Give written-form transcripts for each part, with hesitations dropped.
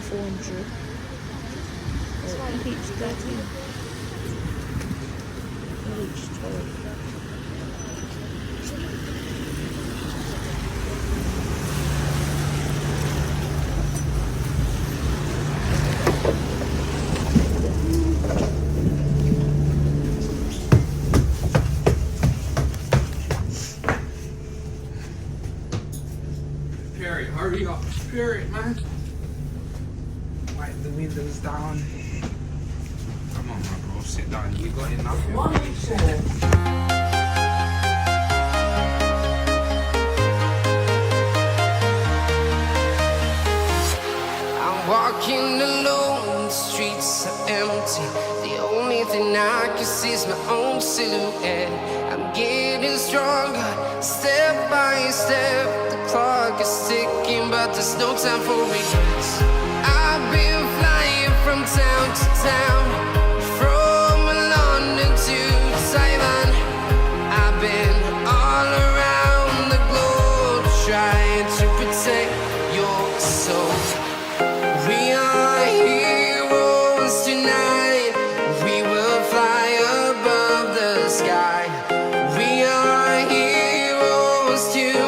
400 or EH13, EH12. Perry, hurry up. Perry, man. Wipe the windows down. Come on, my bro. Sit down. You got enough. I'm walking alone, the streets are empty. The only thing I can see is my own silhouette. I'm getting stronger, step by step. The clock is ticking, but there's no time for regrets. I've been flying from town to town, from London to Taiwan. I've been all around the globe, trying to protect your soul. We are heroes tonight. We will fly above the sky. We are heroes tonight.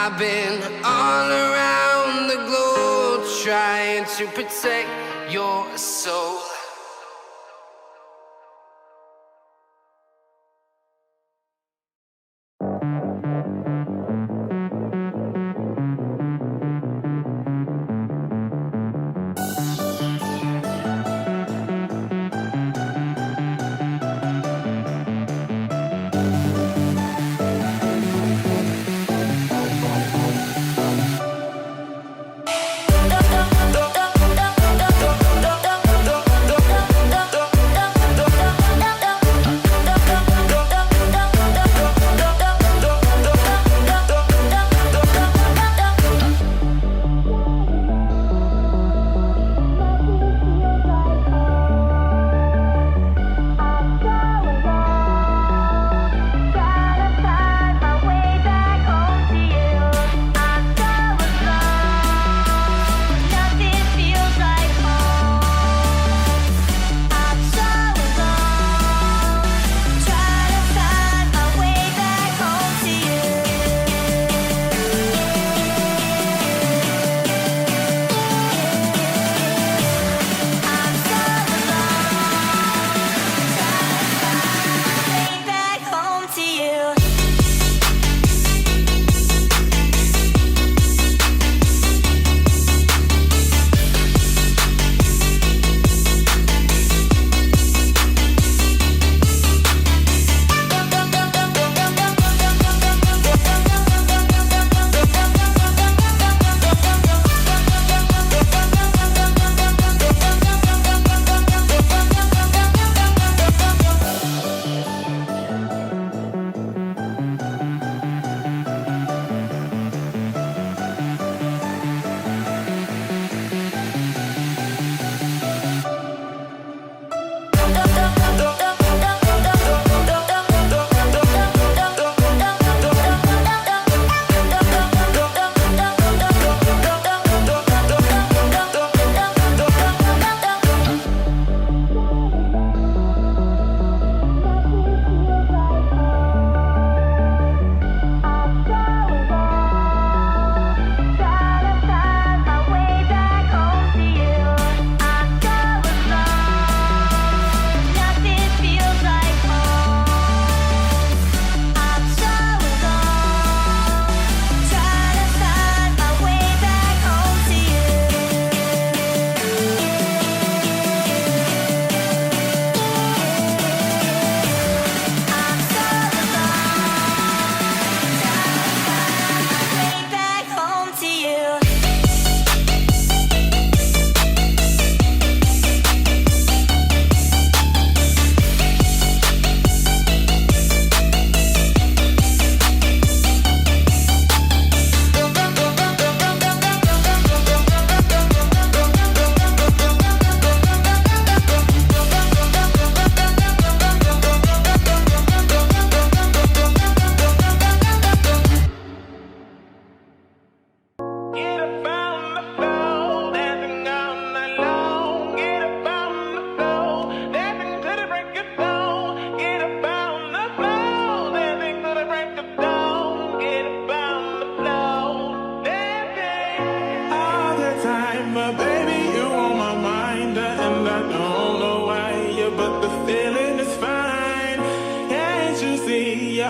I've been all around the globe trying to protect your soul.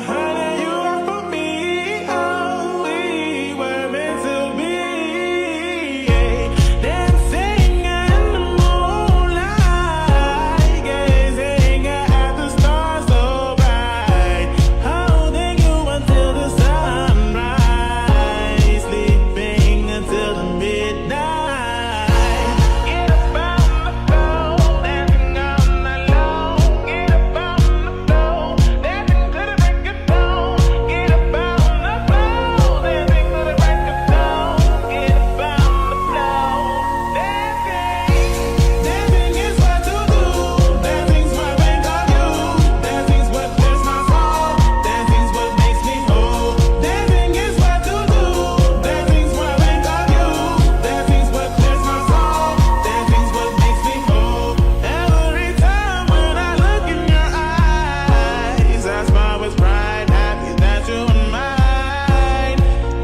honey, you are for me. Oh, we were meant to be. Dancing in the moonlight, gazing at the stars so bright, holding you until the sunrise, sleeping until the midnight. Get up on the floor, dancing all night long. Get up on the floor, dancing to the break of dawn. Get up on the floor, dancing to the break of dawn. Get up on the floor, dancing. Dancing is what to do. Dancing's what make of you. Dancing's what lifts my soul. Dancing's what makes me whole. Dancing is what to do. Dancing's what make of you. Dancing's what lifts my soul. Dancing's what makes me whole. Every time when I look in your eyes, I smile with pride, happy that you're mine.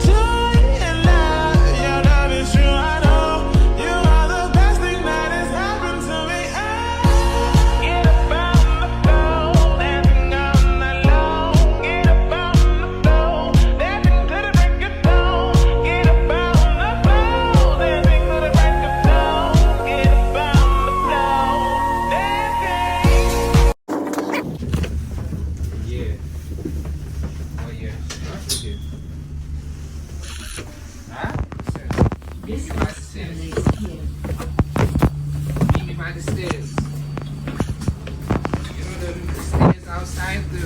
Joy and love, your love is true, I know. You are the best thing that has happened to me. Get up on the floor, dancing all night long. Get up on the floor, dancing to the break of dawn. Get up on the floor, dancing to the break of dawn. Get up on the floor, dancing. Yeah. Oh yeah. Stratford here. Huh? Meet me by the stairs. Meet me by the stairs. You know the stairs outside the